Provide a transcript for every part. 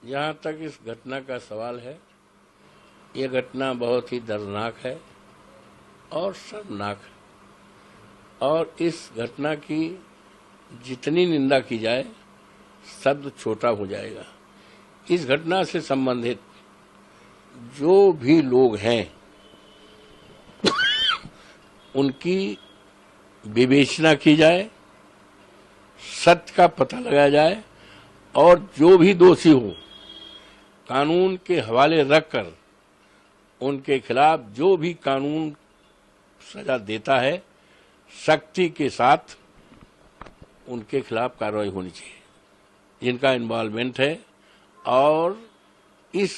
जहाँ तक इस घटना का सवाल है, ये घटना बहुत ही दर्दनाक है और शर्मनाक है, और इस घटना की जितनी निंदा की जाए शब्द छोटा हो जाएगा। इस घटना से संबंधित जो भी लोग हैं उनकी विवेचना की जाए, सत्य का पता लगाया जाए, और जो भी दोषी हो कानून के हवाले रखकर उनके खिलाफ जो भी कानून सजा देता है सख्ती के साथ उनके खिलाफ कार्रवाई होनी चाहिए जिनका इन्वॉल्वमेंट है। और इस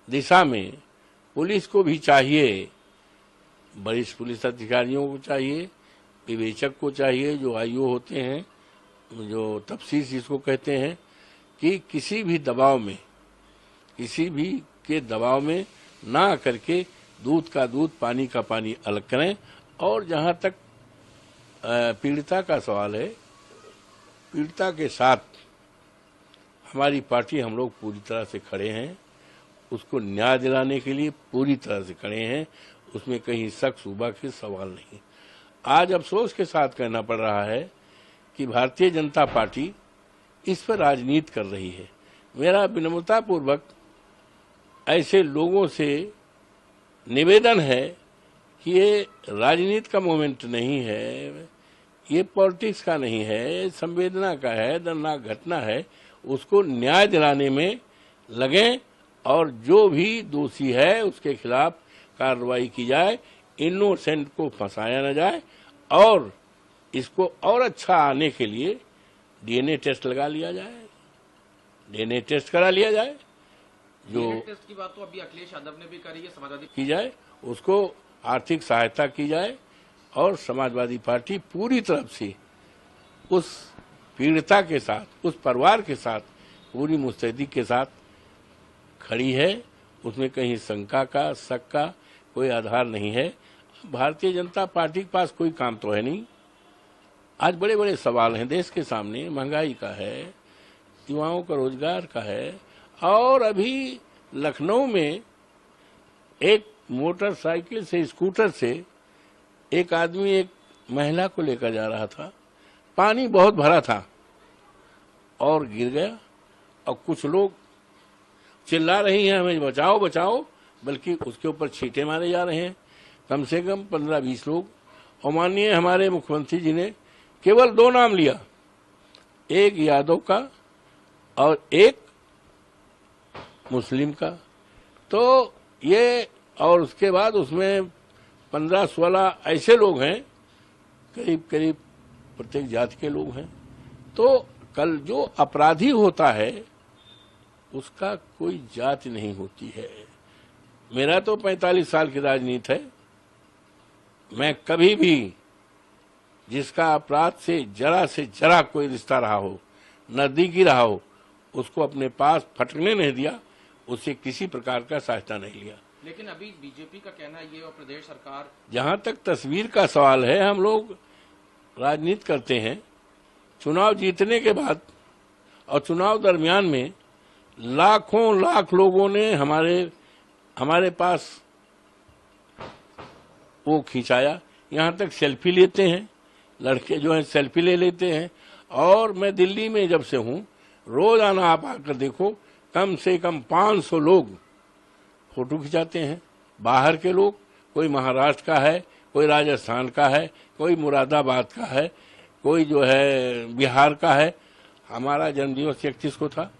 दिशा में पुलिस को भी चाहिए, वरिष्ठ पुलिस अधिकारियों को चाहिए, विवेचक को चाहिए, जो आईओ होते हैं, जो तफ्तीश जिसको कहते हैं, कि किसी भी दबाव में, किसी भी के दबाव में ना करके दूध का दूध पानी का पानी अलग करें। और जहां तक पीड़िता का सवाल है, पीड़िता के साथ हमारी पार्टी, हम लोग पूरी तरह से खड़े हैं, उसको न्याय दिलाने के लिए पूरी तरह से खड़े हैं, उसमें कहीं शक शुबा के सवाल नहीं। आज अफसोस के साथ कहना पड़ रहा है कि भारतीय जनता पार्टी इस पर राजनीति कर रही है। मेरा विनम्रतापूर्वक ऐसे लोगों से निवेदन है कि ये राजनीति का मोमेंट नहीं है, ये पॉलिटिक्स का नहीं है, संवेदना का है, दर्दनाक घटना है, उसको न्याय दिलाने में लगें और जो भी दोषी है उसके खिलाफ कार्रवाई की जाए, इनोसेंट को फंसाया न जाए, और इसको और अच्छा आने के लिए डीएनए टेस्ट लगा लिया जाए, डीएनए टेस्ट करा लिया जाए। जो टेस्ट की बात तो अभी अखिलेश यादव ने भी करी है, समाजवादी की जाए, उसको आर्थिक सहायता की जाए, और समाजवादी पार्टी पूरी तरफ से उस पीड़िता के साथ, उस परिवार के साथ पूरी मुस्तैदी के साथ खड़ी है। उसमें कहीं शंका का, शक का कोई आधार नहीं है। भारतीय जनता पार्टी के पास कोई काम तो है नहीं। आज बड़े बड़े सवाल हैं देश के सामने, महंगाई का है, युवाओं का रोजगार का है, और अभी लखनऊ में एक मोटरसाइकिल से, स्कूटर से एक आदमी एक महिला को लेकर जा रहा था, पानी बहुत भरा था और गिर गया, और कुछ लोग चिल्ला रही हैं हमें बचाओ बचाओ, बल्कि उसके ऊपर छींटे मारे जा रहे हैं, कम से कम 15-20 लोग। और माननीय हमारे मुख्यमंत्री जी ने केवल 2 नाम लिया, एक यादव का और एक मुस्लिम का, तो ये, और उसके बाद उसमें 15-16 ऐसे लोग हैं, करीब करीब प्रत्येक जाति के लोग हैं। तो कल जो अपराधी होता है उसका कोई जाति नहीं होती है। मेरा तो 45 साल की राजनीति है, मैं कभी भी जिसका अपराध से जरा कोई रिश्ता रहा हो, नजदीकी रहा हो, उसको अपने पास फटकने नहीं दिया, उससे किसी प्रकार का सहायता नहीं लिया। लेकिन अभी बीजेपी का कहना है ये, और प्रदेश सरकार, जहां तक तस्वीर का सवाल है, हम लोग राजनीति करते हैं, चुनाव जीतने के बाद और चुनाव दरमियान में लाखों लाख लोगों ने हमारे पास वो खिंचाया, यहाँ तक सेल्फी लेते हैं, लड़के जो हैं सेल्फी ले लेते हैं। और मैं दिल्ली में जब से हूँ, रोजाना आप आकर देखो, कम से कम 500 लोग फोटो खिंचाते हैं। बाहर के लोग, कोई महाराष्ट्र का है, कोई राजस्थान का है, कोई मुरादाबाद का है, कोई जो है बिहार का है। हमारा जन्मदिवस 31 को था,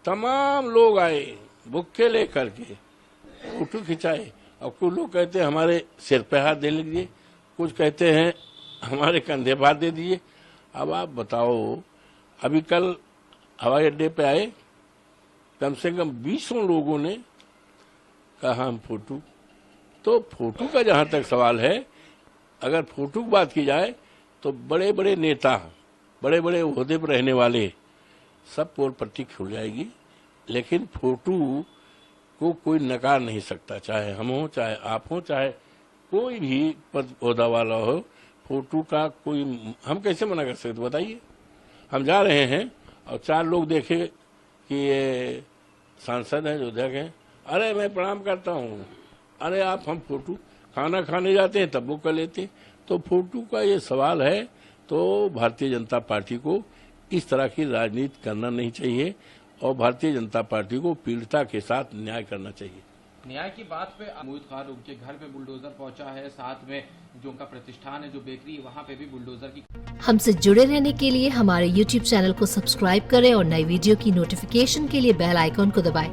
तमाम लोग आए बुक्के लेकर के, फोटो खिंचाए। और कुछ लोग कहते हैं हमारे सिर पे हाथ दे लीजिए, कुछ कहते हैं हमारे कंधे पर हाथ दे दीजिए। अब आप बताओ, अभी कल हवाई अड्डे पे आए, कम से कम 20 लोगों ने कहा हम फोटो। तो फोटो का जहां तक सवाल है, अगर फोटो की बात की जाए तो बड़े बड़े नेता, बड़े बड़े ओहदे पर रहने वाले सब पोल पट्टी खुल जाएगी, लेकिन फोटो को कोई नकार नहीं सकता, चाहे हम हो, चाहे आप हो, चाहे कोई भी पद ओहदा वाला हो। फोटो का कोई, हम कैसे मना कर सकते बताइए। हम जा रहे हैं और 4 लोग देखे कि ये सांसद हैं जो अध्यक्ष हैं, अरे मैं प्रणाम करता हूँ, अरे आप हम फोटो खाना खाने जाते हैं तब वो कर लेते हैं। तो फोटो का ये सवाल है, तो भारतीय जनता पार्टी को इस तरह की राजनीति करना नहीं चाहिए और भारतीय जनता पार्टी को पीड़िता के साथ न्याय करना चाहिए। न्याय की बात पे महमूद खान उनके घर पे बुलडोजर पहुंचा है, साथ में जो उनका प्रतिष्ठान है जो बेकरी वहां पे भी बुलडोजर की। हमसे जुड़े रहने के लिए हमारे YouTube चैनल को सब्सक्राइब करें और नई वीडियो की नोटिफिकेशन के लिए बेल आइकॉन को दबाएं।